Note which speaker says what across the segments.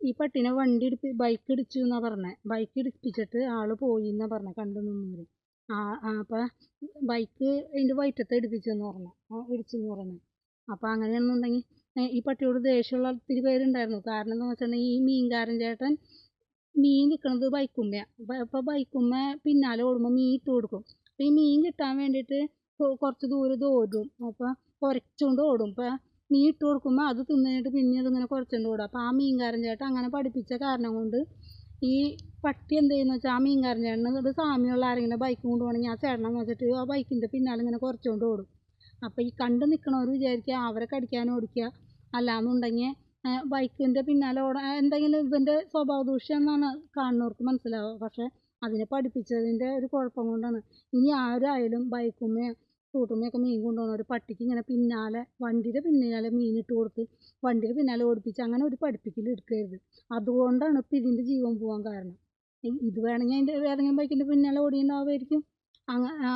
Speaker 1: ഈ പട്ടീനെ ബൈക്ക് ഇടിച്ചു എന്നാ പറഞ്ഞേ. ബൈക്ക് ഇടിപ്പിച്ചിട്ട് ആള് പോയി എന്നാ പറഞ്ഞേ, കണ്ടു നിന്നവര്. അപ്പം ബൈക്ക് അതിൻ്റെ വയറ്റത്തെ ഇടിപ്പിച്ചെന്ന് പറഞ്ഞു, ഇടിച്ചെന്ന് പറഞ്ഞു. അപ്പം അങ്ങനെയാണെന്നുണ്ടെങ്കിൽ ഈ പട്ടിയോട് ദേഷ്യമുള്ള ഒത്തിരി പേരുണ്ടായിരുന്നു. കാരണം എന്താണെന്ന് വെച്ചിട്ടുണ്ടെങ്കിൽ ഈ മീൻകാരൻ ചേട്ടൻ മീൻ വിൽക്കണത് ബൈക്കുമ്മയാണ്. അപ്പോൾ ബൈക്കുമ്മ പിന്നാലെ ഓടുമ്പോൾ മീൻ ഇട്ട് കൊടുക്കും. അപ്പോൾ ഈ മീൻ കിട്ടാൻ വേണ്ടിയിട്ട് കുറച്ച് ദൂരം ഓടും. അപ്പോൾ കുറച്ചുകൊണ്ട് ഓടും. അപ്പോൾ മീൻ ഇട്ട് കൊടുക്കുമ്പോൾ അത് തിന്നിട്ട് പിന്നെ അതിങ്ങനെ കുറച്ചുകൊണ്ട് ഓടും. അപ്പോൾ ആ മീൻകാരൻ ചേട്ടൻ അങ്ങനെ പഠിപ്പിച്ച കാരണം കൊണ്ട് ഈ പട്ടി എന്ത് ചെയ്യുന്ന വെച്ചാൽ ആ മീൻകാരൻ ചേട്ടന് ഇത് സാമ്യമുള്ള ആരെങ്കിലും ബൈക്ക് കൊണ്ടുപോകണമെങ്കിൽ ആ ചേട്ടനെന്ന് വെച്ചിട്ട് ആ ബൈക്കിൻ്റെ പിന്നാലെ ഇങ്ങനെ കുറച്ചുകൊണ്ട് ഓടും. അപ്പോൾ ഈ കണ്ട് നിൽക്കണവർ വിചാരിക്കുക അവരെ കടിക്കാൻ ഓടിക്കുക, അല്ലാന്നുണ്ടെങ്കിൽ ബൈക്കിൻ്റെ പിന്നാലെ ഓടാൻ എന്തെങ്കിലും ഇവൻ്റെ സ്വഭാവ ദൂഷ്യം എന്നാണ് കാണുന്നവർക്ക് മനസ്സിലാവുക. പക്ഷേ അതിനെ പഠിപ്പിച്ചതിൻ്റെ ഒരു കുഴപ്പം കൊണ്ടാണ്. ഇനി ആരായാലും ബൈക്കുമ്മയോ സ്കൂട്ടറുമ്മയൊക്കെ മീൻ കൊണ്ടുപോകുന്ന ഒരു പട്ടിക്ക് ഇങ്ങനെ പിന്നാലെ വണ്ടിയുടെ പിന്നാലെ മീനിട്ട് കൊടുത്ത് വണ്ടിയുടെ പിന്നാലെ ഓടിപ്പിച്ച് അങ്ങനെ ഒരു പഠിപ്പിക്കൽ എടുക്കരുത്. അതുകൊണ്ടാണ് ഇപ്പം ഇതിൻ്റെ ജീവൻ പോകാൻ കാരണം. ഇത് വേണമെങ്കിൽ അതിൻ്റെ ഏതെങ്കിലും ബൈക്കിൻ്റെ പിന്നാലെ ഓടിയിട്ടുണ്ടാവുമായിരിക്കും.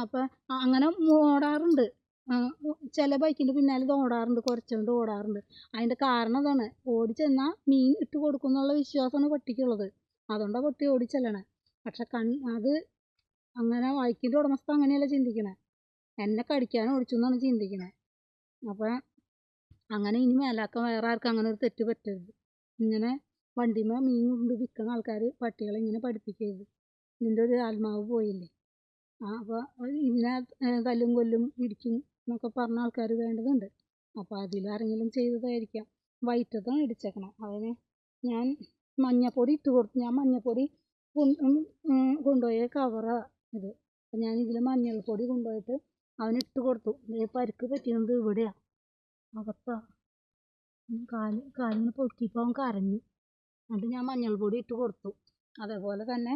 Speaker 1: അപ്പം അങ്ങനെ ഓടാറുണ്ട്. ചില ബൈക്കിൻ്റെ പിന്നാലെ ഇത് ഓടാറുണ്ട്, കുറച്ചുകൊണ്ട് ഓടാറുണ്ട്. അതിൻ്റെ കാരണം അതാണ്, ഓടിച്ചെന്നാൽ മീൻ ഇട്ട് കൊടുക്കും എന്നുള്ള വിശ്വാസമാണ് പട്ടിക്കുള്ളത്. അതുകൊണ്ടാണ് പട്ടി ഓടിച്ചെല്ലണേ. പക്ഷെ അത് അങ്ങനെ ബൈക്കിൻ്റെ ഉടമസ്ഥ അങ്ങനെയല്ല ചിന്തിക്കണേ, എന്നെ കടിക്കാൻ ഓടിച്ചു എന്നാണ് ചിന്തിക്കണേ. അപ്പം അങ്ങനെ ഇനി മേലാക്കം വേറെ ആർക്കും അങ്ങനെ ഒരു തെറ്റ് പറ്റരുത്. ഇങ്ങനെ വണ്ടിമേ മീൻ കൊണ്ട് വിൽക്കുന്ന ആൾക്കാർ പട്ടികളെ ഇങ്ങനെ പഠിപ്പിക്കരുത്. ഇതിൻ്റെ ഒരു ആത്മാവ് പോയില്ലേ. അപ്പോൾ ഇതിനെ തല്ലും കൊല്ലും ഇടിക്കും എന്നൊക്കെ പറഞ്ഞ ആൾക്കാർ വേണ്ടതുണ്ട്. അപ്പോൾ അതിലാരെങ്കിലും ചെയ്തതായിരിക്കാം. വയറ്റത്താണ് ഇടിച്ചേക്കണം. അതിന് ഞാൻ മഞ്ഞപ്പൊടി ഇട്ട് കൊടുത്തു. ഞാൻ മഞ്ഞപ്പൊടി കൊണ്ടുപോയ കവറാണ് ഇത്. അപ്പം ഞാൻ ഇതിൽ മഞ്ഞൾപ്പൊടി കൊണ്ടുപോയിട്ട് അവനിട്ട് കൊടുത്തു. പരിക്ക് പറ്റിയത് ഇവിടെയാണ്, അകത്താണ്. കാലിന് പൊക്കിയപ്പോൾ അവൻ കരഞ്ഞു. എന്നിട്ട് ഞാൻ മഞ്ഞൾപ്പൊടി ഇട്ട് കൊടുത്തു. അതേപോലെ തന്നെ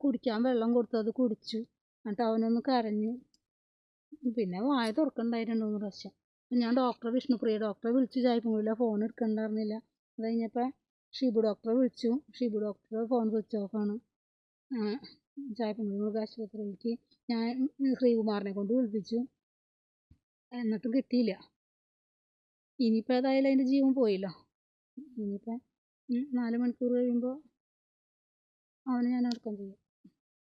Speaker 1: കുടിക്കാൻ വെള്ളം കൊടുത്തു, അത് കുടിച്ചു. എന്നിട്ട് അവനൊന്ന് കരഞ്ഞു. പിന്നെ വായ തുറക്കണ്ടായി 2-3 പ്രാവശ്യം. അപ്പം ഞാൻ വിഷ്ണുപ്രിയ ഡോക്ടറെ വിളിച്ചു. ചായപ്പുമില്ല, ഫോൺ എടുക്കണ്ടായിരുന്നില്ല. അത് കഴിഞ്ഞപ്പോൾ ഷിബു ഡോക്ടറെ വിളിച്ചു. ഷിബു ഡോക്ടറെ ഫോൺ സ്വിച്ച് ഓഫാണ്. ചായപ്പുമില്ല മൃഗാശുപത്രിയിലേക്ക് ഞാൻ ശ്രീകുമാറിനെ കൊണ്ട് വിളിപ്പിച്ചു, എന്നിട്ടും കിട്ടിയില്ല. ഇനിയിപ്പോൾ ഏതായാലും അതിൻ്റെ ജീവൻ പോയില്ലോ. ഇനിയിപ്പോൾ 4 മണിക്കൂർ കഴിയുമ്പോൾ അവനെ ഞാൻ അടക്കം ചെയ്യും.